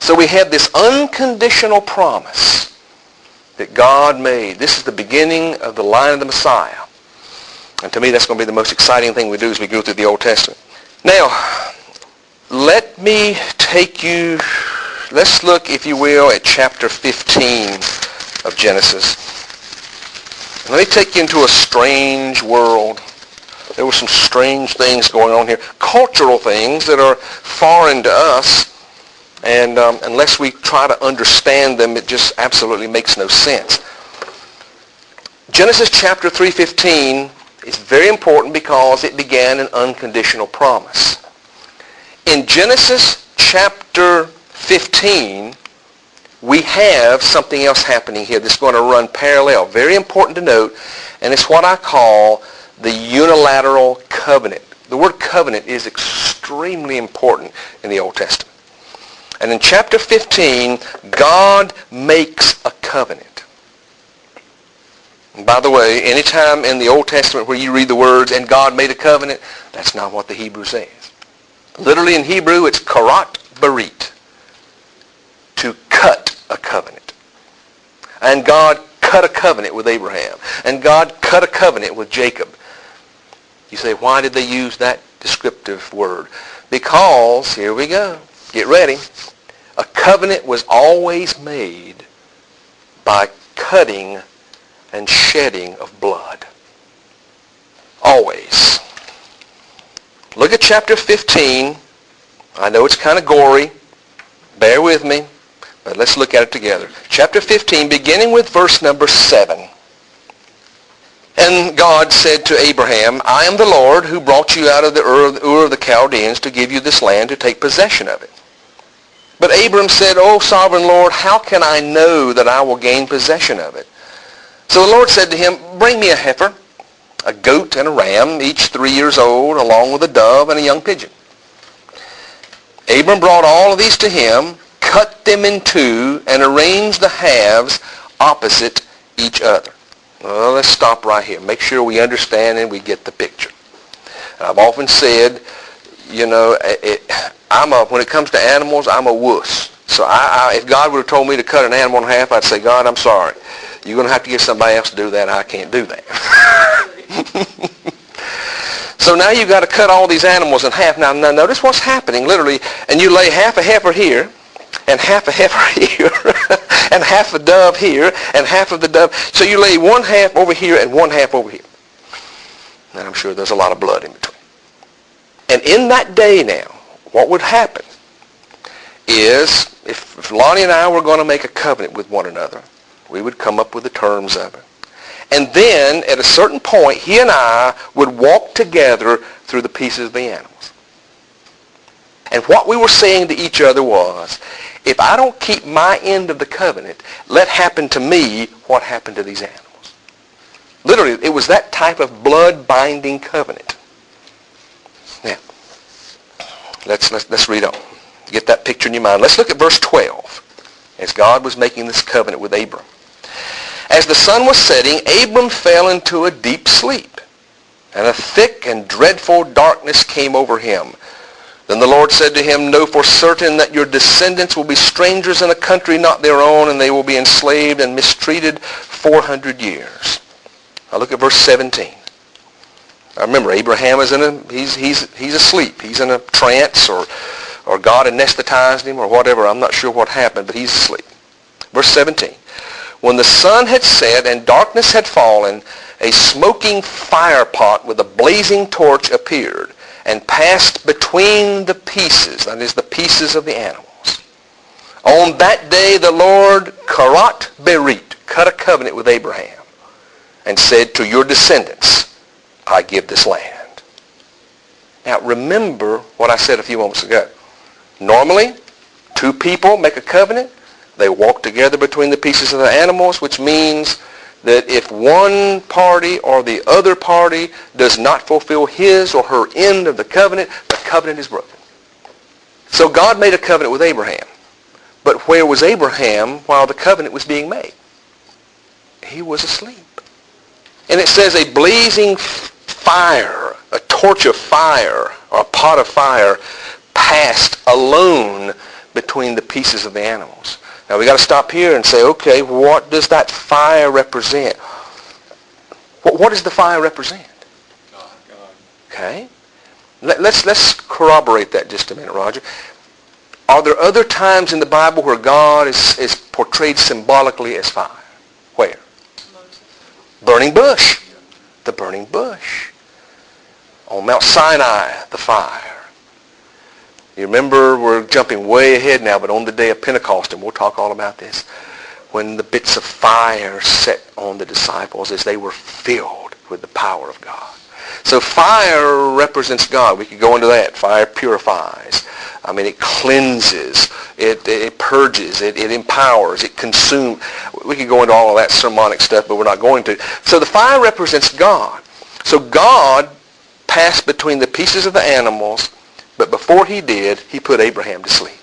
So we have this unconditional promise that God made. This is the beginning of the line of the Messiah. And to me, that's going to be the most exciting thing we do as we go through the Old Testament. Now, let me take you, let's look, if you will, at chapter 15 of Genesis. Let me take you into a strange world. There were some strange things going on here, cultural things that are foreign to us, and unless we try to understand them, it just absolutely makes no sense. Genesis chapter 3:15 is very important because it began an unconditional promise. In Genesis chapter 15, we have something else happening here that's going to run parallel. Very important to note, and it's what I call the unilateral covenant. The word covenant is extremely important in the Old Testament. And in chapter 15, God makes a covenant. And by the way, anytime in the Old Testament where you read the words, and God made a covenant, that's not what the Hebrew says. Literally in Hebrew, it's karat barit, to cut a covenant. And God cut a covenant with Abraham. And God cut a covenant with Jacob. You say, why did they use that descriptive word? Because, here we go, get ready, a covenant was always made by cutting and shedding of blood. Always. Look at chapter 15. I know it's kind of gory. Bear with me. But let's look at it together. Chapter 15, beginning with verse number 7. And God said to Abraham, I am the Lord who brought you out of the Ur of the Chaldeans to give you this land to take possession of it. But Abram said, O sovereign Lord, how can I know that I will gain possession of it? So the Lord said to him, bring me a heifer, a goat and a ram, each 3 years old, along with a dove and a young pigeon. Abram brought all of these to him, cut them in two, and arranged the halves opposite each other. Well, let's stop right here. Make sure we understand and we get the picture. And I've often said, you know, when it comes to animals, I'm a wuss. So if God would have told me to cut an animal in half, I'd say, God, I'm sorry. You're going to have to get somebody else to do that. I can't do that. So now you've got to cut all these animals in half. Now notice what's happening, literally. And you lay half a heifer here, and half a heifer here, and half a dove here, and half of the dove. So you lay one half over here and one half over here. And I'm sure there's a lot of blood in between. And in that day now, what would happen is, if Lonnie and I were going to make a covenant with one another, we would come up with the terms of it. And then, at a certain point, he and I would walk together through the pieces of the animals. And what we were saying to each other was, if I don't keep my end of the covenant, let happen to me what happened to these animals. Literally, it was that type of blood-binding covenant. Now, let's read on. Get that picture in your mind. Let's look at verse 12, as God was making this covenant with Abram. As the sun was setting, Abram fell into a deep sleep, and a thick and dreadful darkness came over him. Then the Lord said to him, know for certain that your descendants will be strangers in a country not their own, and they will be enslaved and mistreated 400 years. Now look at verse 17. Now remember, Abraham is he's asleep. He's in a trance, or God anesthetized him, or whatever. I'm not sure what happened, but he's asleep. Verse 17. When the sun had set and darkness had fallen, a smoking fire pot with a blazing torch appeared and passed between the pieces, that is, the pieces of the animals. On that day the Lord karat berit, cut a covenant with Abraham, and said, to your descendants I give this land. Now remember what I said a few moments ago. Normally, two people make a covenant. They walk together between the pieces of the animals, which means that if one party or the other party does not fulfill his or her end of the covenant is broken. So God made a covenant with Abraham. But where was Abraham while the covenant was being made? He was asleep. And it says a blazing fire, a torch of fire, or a pot of fire, passed alone between the pieces of the animals. Now we got to stop here and say, okay, what does that fire represent? What does the fire represent? God. Okay. Let's corroborate that just a minute, Roger. Are there other times in the Bible where God is portrayed symbolically as fire? Where? Moses. Burning bush. The burning bush. On Mount Sinai, the fire. You remember, we're jumping way ahead now, but on the day of Pentecost, and we'll talk all about this, when the bits of fire set on the disciples as they were filled with the power of God. So fire represents God. We could go into that. Fire purifies. I mean, it cleanses. It purges. It empowers. It consumes. We could go into all of that sermonic stuff, but we're not going to. So the fire represents God. So God passed between the pieces of the animals, but before he did, he put Abraham to sleep.